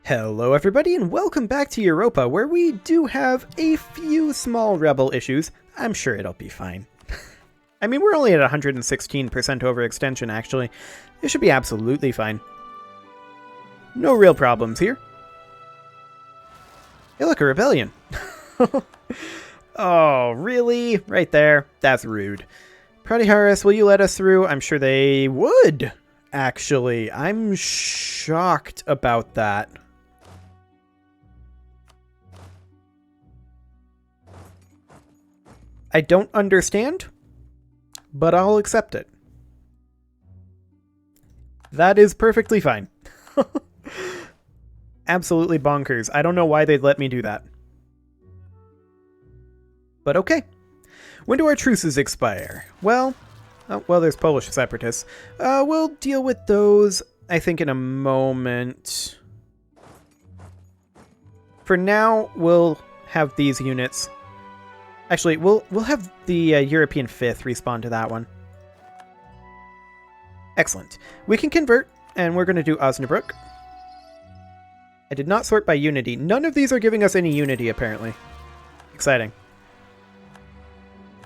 Hello everybody and welcome back to Europa, where we do have a few small rebel issues. I'm sure it'll be fine. I mean, we're only at 116% overextension actually. It should be absolutely fine. No real problems here. Hey look, a rebellion. Oh, really? Right there? That's rude. Pratiharis, will you let us through? I'm sure they would, actually. I'm shocked about that. I don't understand, but I'll accept it. That is perfectly fine. Absolutely bonkers. I don't know why they'd let me do that. But okay. When do our truces expire? Well, there's Polish separatists. We'll deal with those, I think, in a moment. For now, we'll have these units. Actually, we'll have the European 5th respawn to that one. Excellent. We can convert, and we're going to do Osnabrück. I did not sort by unity. None of these are giving us any unity, apparently. Exciting.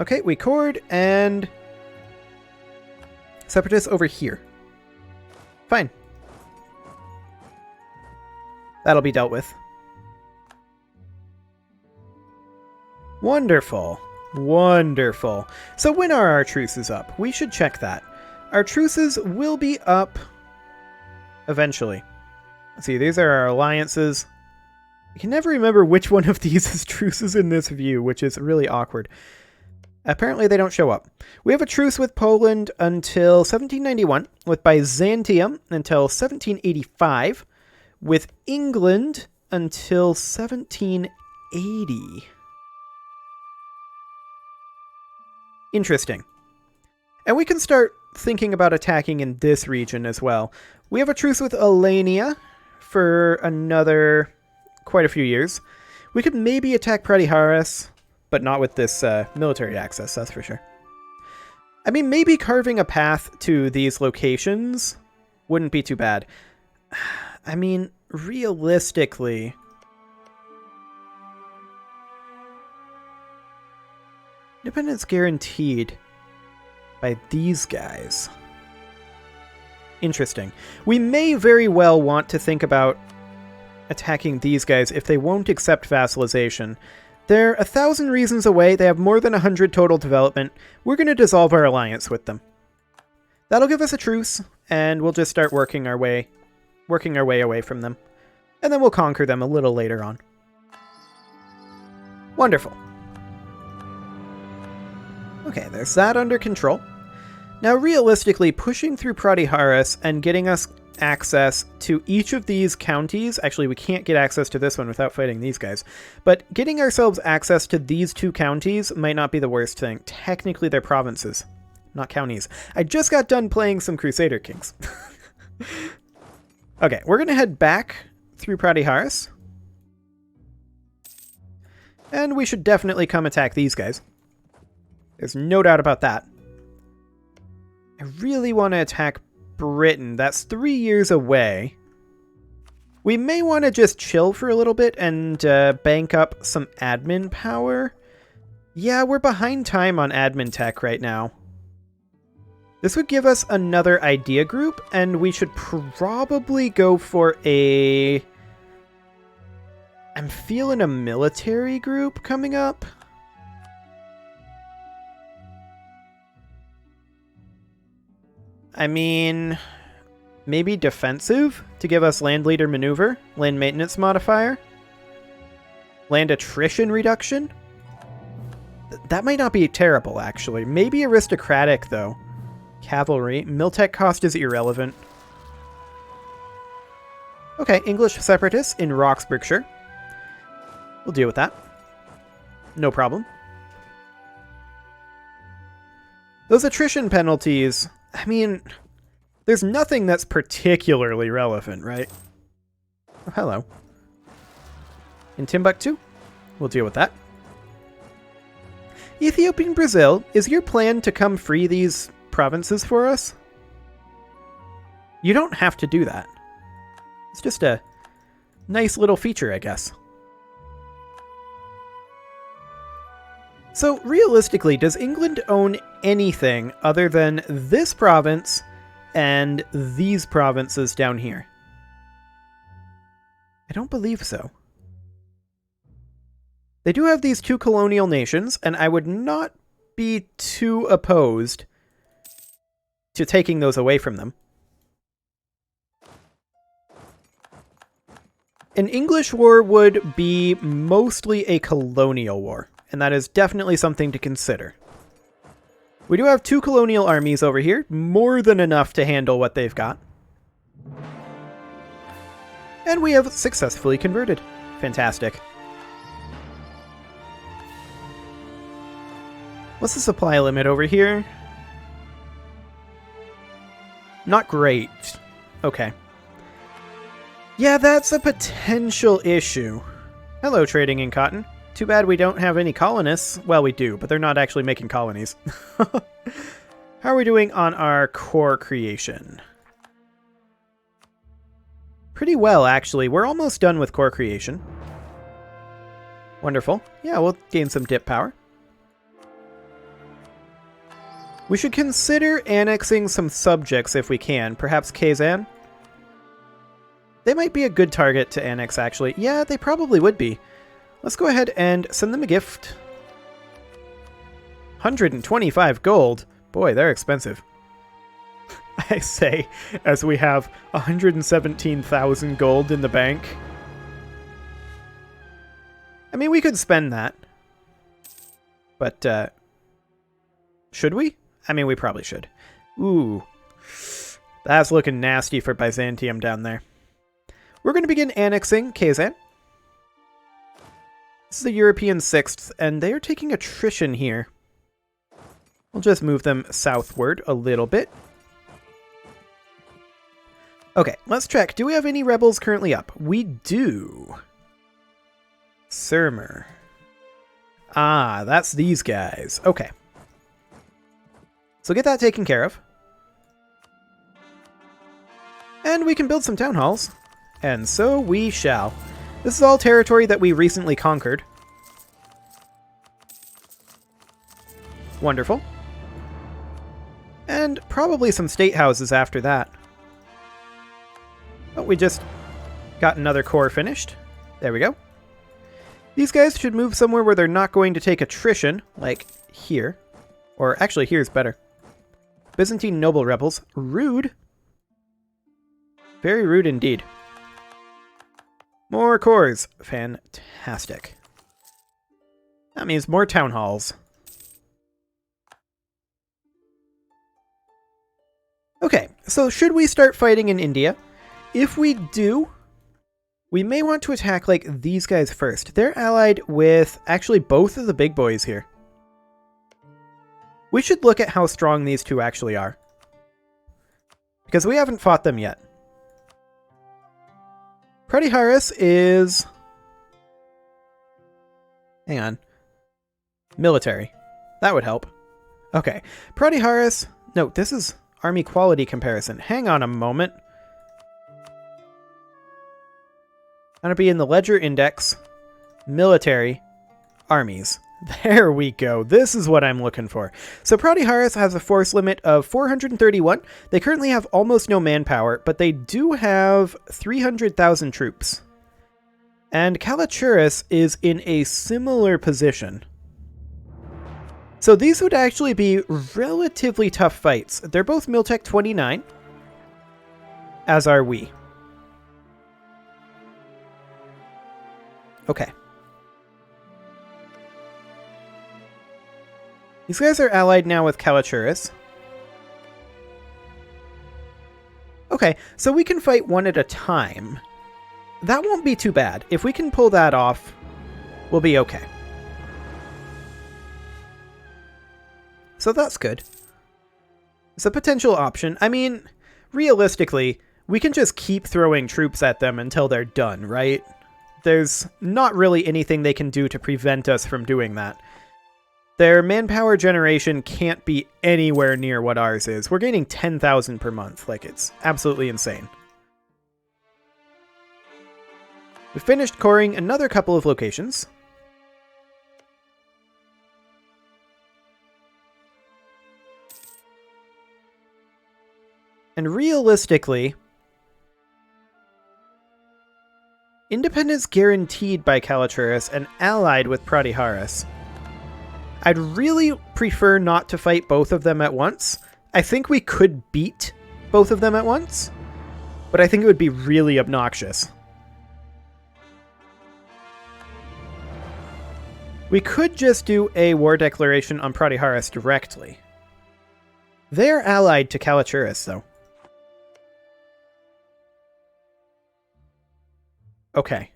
Okay, we chord, and Separatists over here. Fine. That'll be dealt with. Wonderful. Wonderful. So when are our truces up? We should check that. Our truces will be up eventually. Let's see, these are our alliances. I can never remember which one of these is truces in this view, which is really awkward. Apparently they don't show up. We have a truce with Poland until 1791, with Byzantium until 1785, with England until 1780. Interesting. And we can start thinking about attacking in this region as well. We have a truce with Alania for another quite a few years. We could maybe attack Pratiharis, but not with this military access, that's for sure. I mean, maybe carving a path to these locations wouldn't be too bad. I mean, realistically, independence guaranteed by these guys. Interesting. We may very well want to think about attacking these guys if they won't accept vassalization. They're 1,000 reasons away. They have more than 100 total development. We're going to dissolve our alliance with them. That'll give us a truce, and we'll just start working our way away from them. And then we'll conquer them a little later on. Wonderful. Okay, there's that under control. Now, realistically, pushing through Pratiharis and getting us access to each of these counties. Actually, we can't get access to this one without fighting these guys. But getting ourselves access to these two counties might not be the worst thing. Technically, they're provinces, not counties. I just got done playing some Crusader Kings. Okay, we're going to head back through Pratiharis. And we should definitely come attack these guys. There's no doubt about that. I really want to attack Britain. That's 3 years away. We may want to just chill for a little bit and bank up some admin power. Yeah, we're behind time on admin tech right now. This would give us another idea group, and we should probably go for a... I'm feeling a military group coming up. I mean, maybe defensive to give us land leader maneuver, land maintenance modifier, land attrition reduction. That might not be terrible, actually. Maybe aristocratic, though. Cavalry. Miltech cost is irrelevant. Okay, English separatists in Roxburghshire. We'll deal with that. No problem. Those attrition penalties... I mean, there's nothing that's particularly relevant, right? Oh, hello. In Timbuktu? We'll deal with that. Ethiopian Brazil, is your plan to come free these provinces for us? You don't have to do that. It's just a Nice little feature, I guess. So, realistically, does England own anything other than this province and these provinces down here? I don't believe so. They do have these two colonial nations, and I would not be too opposed to taking those away from them. An English war would be mostly a colonial war, and that is definitely something to consider. We do have two colonial armies over here, more than enough to handle what they've got. And we have successfully converted. Fantastic. What's the supply limit over here? Not great. Okay. Yeah, that's a potential issue. Hello, trading in cotton. Too bad we don't have any colonists. Well, we do, but they're not actually making colonies. How are we doing on our core creation? Pretty well, actually. We're almost done with core creation. Wonderful. Yeah, we'll gain some dip power. We should consider annexing some subjects if we can. Perhaps Kazan? They might be a good target to annex, actually. Yeah, they probably would be. Let's go ahead and send them a gift. 125 gold. Boy, they're expensive. I say, as we have 117,000 gold in the bank. I mean, we could spend that. But, should we? I mean, we probably should. Ooh. That's looking nasty for Byzantium down there. We're going to begin annexing Kazan. This is the European 6th, and they are taking attrition here. We'll just move them southward a little bit. Okay, let's check. Do we have any rebels currently up? We do. Surmer. Ah, that's these guys. Okay. So get that taken care of. And we can build some town halls. And so we shall. This is all territory that we recently conquered. Wonderful. And probably some state houses after that. Oh, we just got another core finished. There we go. These guys should move somewhere where they're not going to take attrition, like here. Or actually, here's better. Byzantine noble rebels. Rude. Very rude indeed. More cores. Fantastic. That means more town halls. Okay, so should we start fighting in India? If we do, we may want to attack like these guys first. They're allied with actually both of the big boys here. We should look at how strong these two actually are. Because we haven't fought them yet. Pratiharis is... Hang on. Military. That would help. Okay. Pratiharis... No, this is army quality comparison. Hang on a moment. I'm going to be in the ledger index. Military. Armies. There we go. This is what I'm looking for. So Pratiharis has a force limit of 431. They currently have almost no manpower, but they do have 300,000 troops. And Kalachuris is in a similar position. So these would actually be relatively tough fights. They're both Miltech 29, as are we. Okay. These guys are allied now with Kalachuris. Okay, so we can fight one at a time. That won't be too bad. If we can pull that off, we'll be okay. So that's good. It's a potential option. I mean, realistically, we can just keep throwing troops at them until they're done, right? There's not really anything they can do to prevent us from doing that. Their manpower generation can't be anywhere near what ours is. We're gaining 10,000 per month. Like, it's absolutely insane. We finished coring another couple of locations. And realistically, independence guaranteed by Kalaturis and allied with Pratiharis. I'd really prefer not to fight both of them at once. I think we could beat both of them at once, but I think it would be really obnoxious. We could just do a war declaration on Pratiharis directly. They're allied to Kalaturis, though. Okay.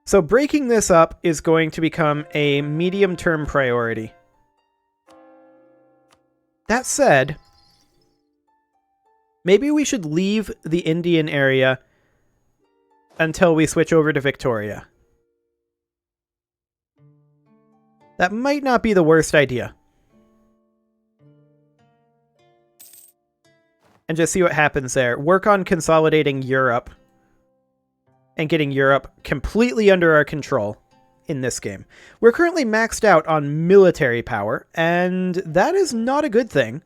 So breaking this up is going to become a medium-term priority. That said, maybe we should leave the Indian area until we switch over to Victoria. That might not be the worst idea. And just see what happens there. Work on consolidating Europe and getting Europe completely under our control in this game. We're currently maxed out on military power, and that is not a good thing.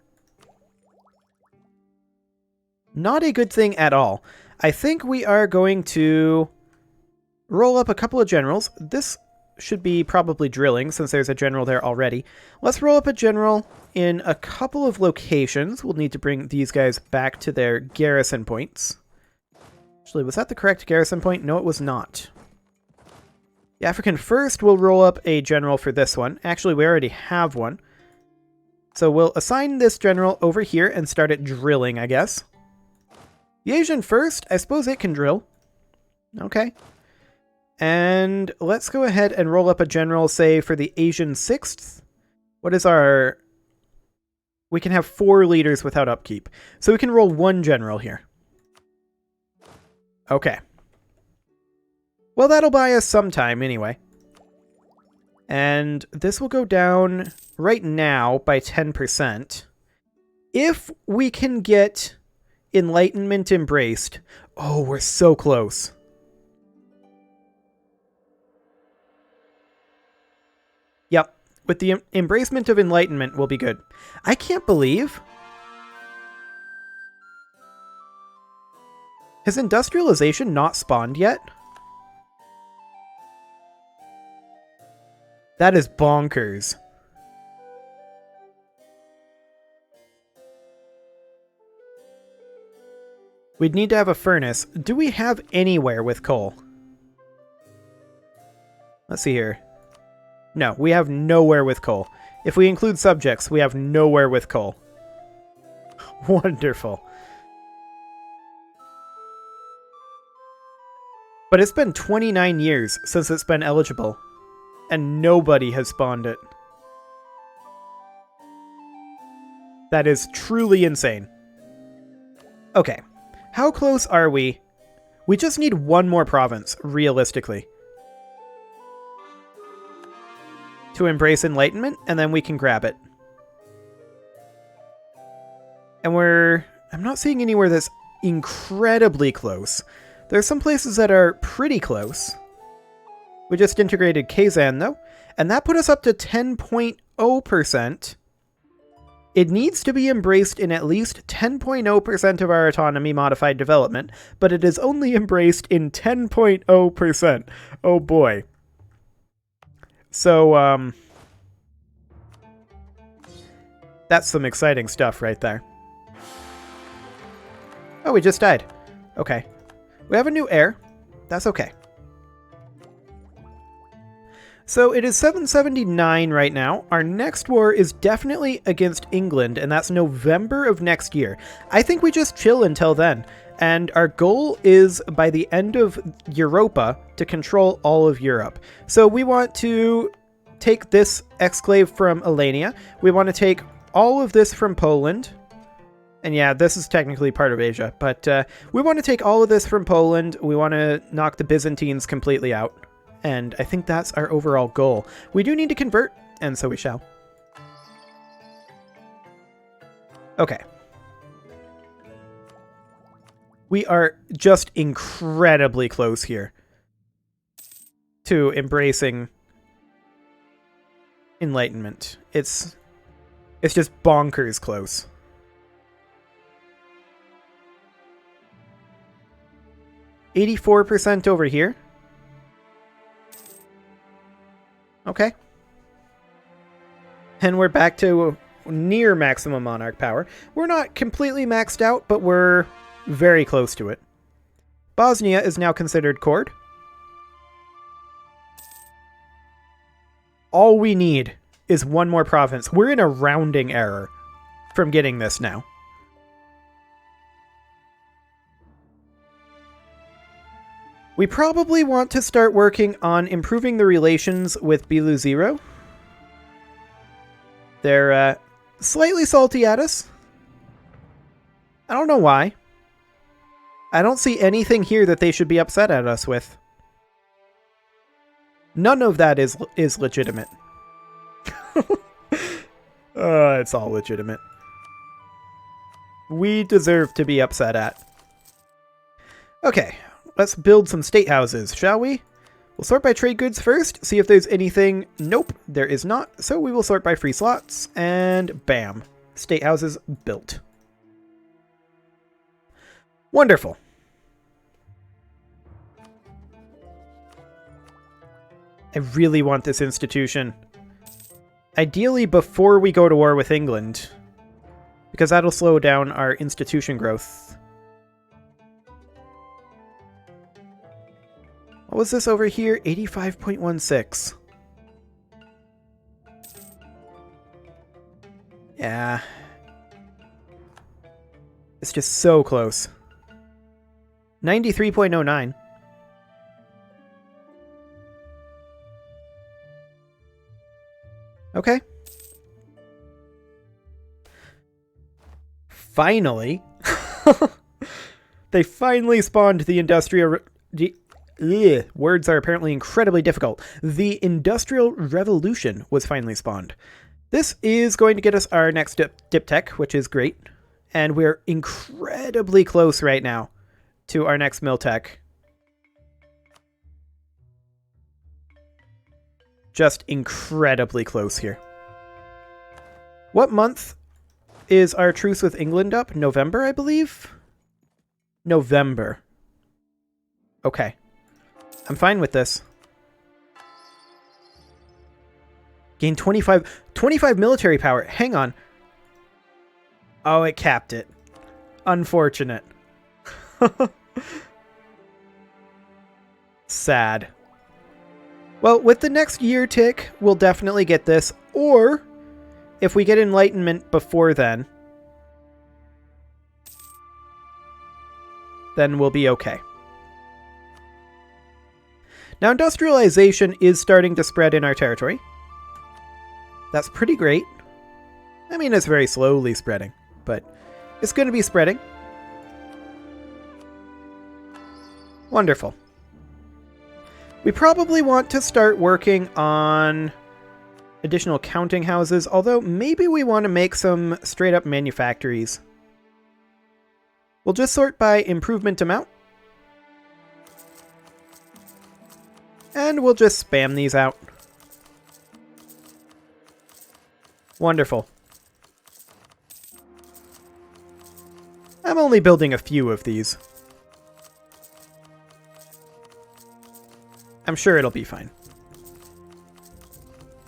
Not a good thing at all. I think we are going to roll up a couple of generals. This should be probably drilling, since there's a general there already. Let's roll up a general in a couple of locations. We'll need to bring these guys back to their garrison points. Actually, was that the correct garrison point? No, it was not. The African first will roll up a general for this one. Actually, we already have one. So we'll assign this general over here and start it drilling, I guess. The Asian first, I suppose it can drill. Okay. And let's go ahead and roll up a general, say, for the Asian 6th. What is our... We can have 4 leaders without upkeep. So we can roll 1 general here. Okay. Well, that'll buy us some time anyway. And this will go down right now by 10%. If we can get Enlightenment embraced... Oh, we're so close. Yep. With the embracement of Enlightenment, we'll be good. I can't believe... Has industrialization not spawned yet? That is bonkers. We'd need to have a furnace. Do we have anywhere with coal? Let's see here. No, we have nowhere with coal. If we include subjects, we have nowhere with coal. Wonderful. But it's been 29 years since it's been eligible, and nobody has spawned it. That is truly insane. Okay, how close are we? We just need one more province, realistically, to embrace Enlightenment, and then we can grab it. And I'm not seeing anywhere that's incredibly close. There's some places that are pretty close. We just integrated Kazan, though, and that put us up to 10.0%. It needs to be embraced in at least 10.0% of our autonomy modified development, but it is only embraced in 10.0%. Oh boy. So, that's some exciting stuff right there. Oh, we just died. Okay. We have a new heir. That's okay. So it is 779 right now. Our next war is definitely against England, and that's November of next year. I think we just chill until then. And our goal is, by the end of Europa, to control all of Europe. So we want to take this exclave from Alania. We want to take all of this from Poland. And yeah, this is technically part of Asia, but we want to take all of this from Poland. We want to knock the Byzantines completely out. And I think that's our overall goal. We do need to convert, and so we shall. Okay. We are just incredibly close here to embracing enlightenment. It's just bonkers close. %84 over here. Okay. And we're back to near maximum monarch power. We're not completely maxed out, but we're very close to it. Bosnia is now considered cored. All we need is one more province. We're in a rounding error from getting this now. We probably want to start working on improving the relations with Bilu Zero. They're slightly salty at us. I don't know why. I don't see anything here that they should be upset at us with. None of that is legitimate. It's all legitimate. We deserve to be upset at. Okay, let's build some state houses, shall we? We'll sort by trade goods first, see if there's anything. Nope, there is not. So we will sort by free slots, and bam. State houses built. Wonderful. I really want this institution. Ideally before we go to war with England, because that'll slow down our institution growth. What was this over here? 85.16. Yeah. It's just so close. 93.09. Okay. Finally. They finally spawned the industrial... words are apparently incredibly difficult. The Industrial Revolution was finally spawned. This is going to get us our next dip tech, which is great. And we're incredibly close right now to our next mill tech. Just incredibly close here. What month is our truce with England up? November, I believe? November. Okay. I'm fine with this. Gain 25 military power. Hang on. Oh, it capped it. Unfortunate. Sad. Well, with the next year tick, we'll definitely get this. Or, if we get enlightenment before then we'll be okay. Now, industrialization is starting to spread in our territory. That's pretty great. I mean, it's very slowly spreading, but it's going to be spreading. Wonderful. We probably want to start working on additional counting houses, although maybe we want to make some straight up manufactories. We'll just sort by improvement amount. And we'll just spam these out. Wonderful. I'm only building a few of these. I'm sure it'll be fine.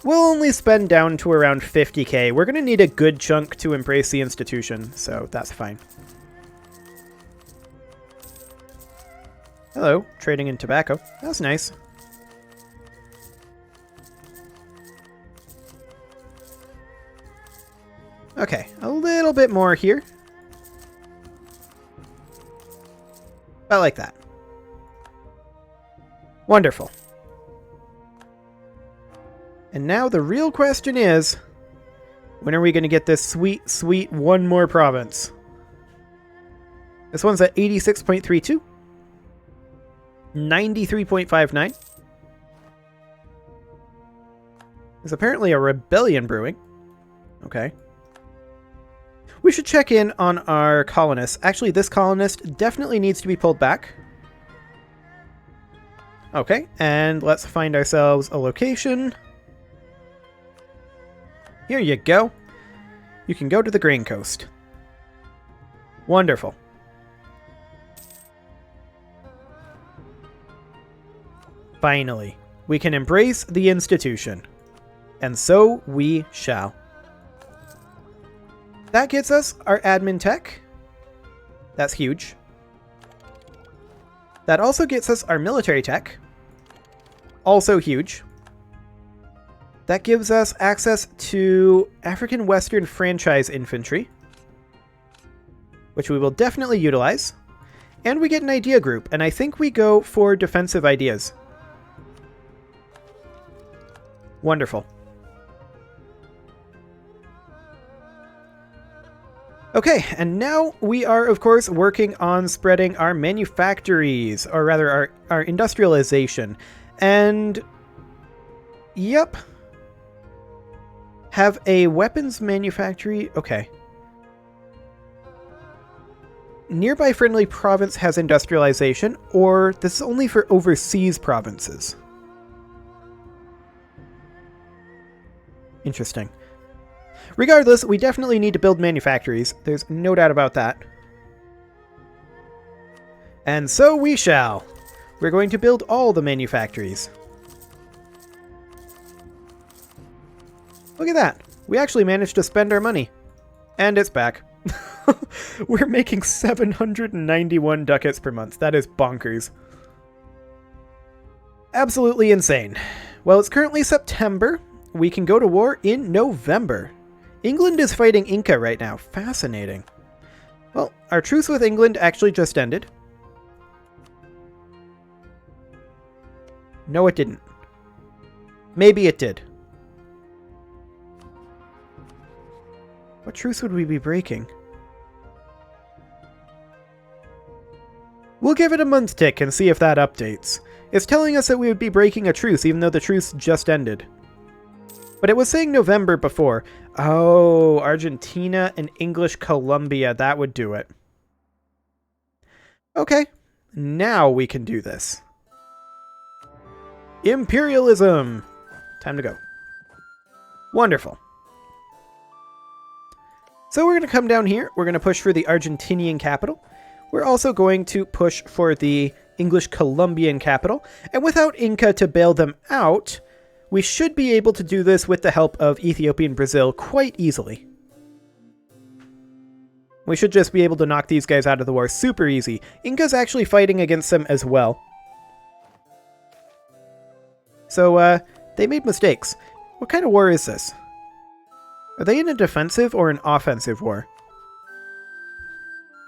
We'll only spend down to around 50k. We're going to need a good chunk to embrace the institution, so that's fine. Hello, trading in tobacco. That's nice. Okay, a little bit more here. About like that. Wonderful. And now the real question is, when are we going to get this sweet, sweet one more province? This one's at 86.32. 93.59. There's apparently a rebellion brewing. Okay. We should check in on our colonists. Actually, this colonist definitely needs to be pulled back. Okay, and let's find ourselves a location. Here you go. You can go to the Grain Coast. Wonderful. Finally, we can embrace the institution. And so we shall. That gets us our admin tech. That's huge. That also gets us our military tech. Also huge. That gives us access to African Western Franchise Infantry, which we will definitely utilize. And we get an idea group, and I think we go for defensive ideas. Wonderful. Okay, and now we are, of course, working on spreading our manufactories, or rather our industrialization. And, yep. Have a weapons manufactory. Okay. Nearby friendly province has industrialization, or this is only for overseas provinces. Interesting. Regardless, we definitely need to build manufactories. There's no doubt about that. And so we shall. We're going to build all the manufactories. Look at that. We actually managed to spend our money. And it's back. We're making 791 ducats per month. That is bonkers. Absolutely insane. Well, it's currently September. We can go to war in November. England is fighting Inca right now. Fascinating. Well, our truce with England actually just ended. No, it didn't. Maybe it did. What truce would we be breaking? We'll give it a month tick and see if that updates. It's telling us that we would be breaking a truce even though the truce just ended. But it was saying November before. Oh, Argentina and English Columbia, that would do it. Okay, now we can do this. Imperialism! Time to go. Wonderful. So we're going to come down here. We're going to push for the Argentinian capital. We're also going to push for the English Columbian capital. And without Inca to bail them out, we should be able to do this with the help of Ethiopia and Brazil quite easily. We should just be able to knock these guys out of the war super easy. Inca's actually fighting against them as well. So, they made mistakes. What kind of war is this? Are they in a defensive or an offensive war?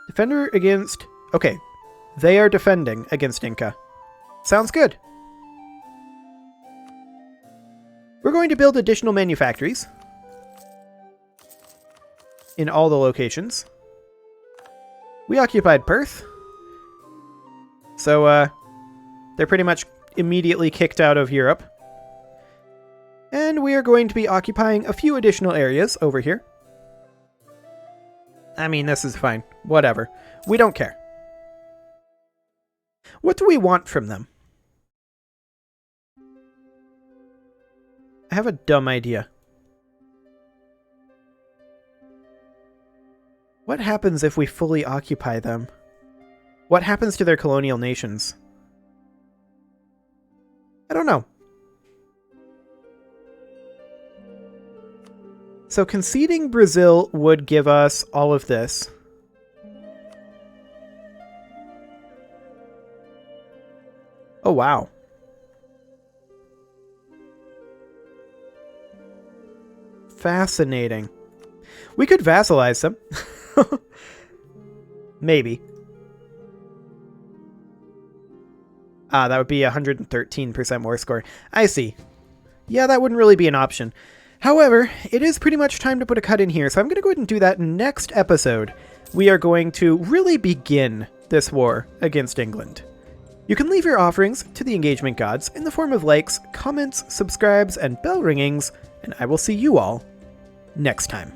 Defender against... Okay, they are defending against Inca. Sounds good. We're going to build additional manufactories in all the locations. We occupied Perth. So, they're pretty much immediately kicked out of Europe. And we are going to be occupying a few additional areas over here. I mean, this is fine. Whatever. We don't care. What do we want from them? I have a dumb idea. What happens if we fully occupy them? What happens to their colonial nations? I don't know. So conceding Brazil would give us all of this. Oh, wow. Fascinating. We could vassalize them. Maybe. Ah, that would be 113% more score. I see. Yeah, that wouldn't really be an option. However, it is pretty much time to put a cut in here, so I'm going to go ahead and do that next episode. We are going to really begin this war against England. You can leave your offerings to the engagement gods in the form of likes, comments, subscribes, and bell ringings, and I will see you all next time.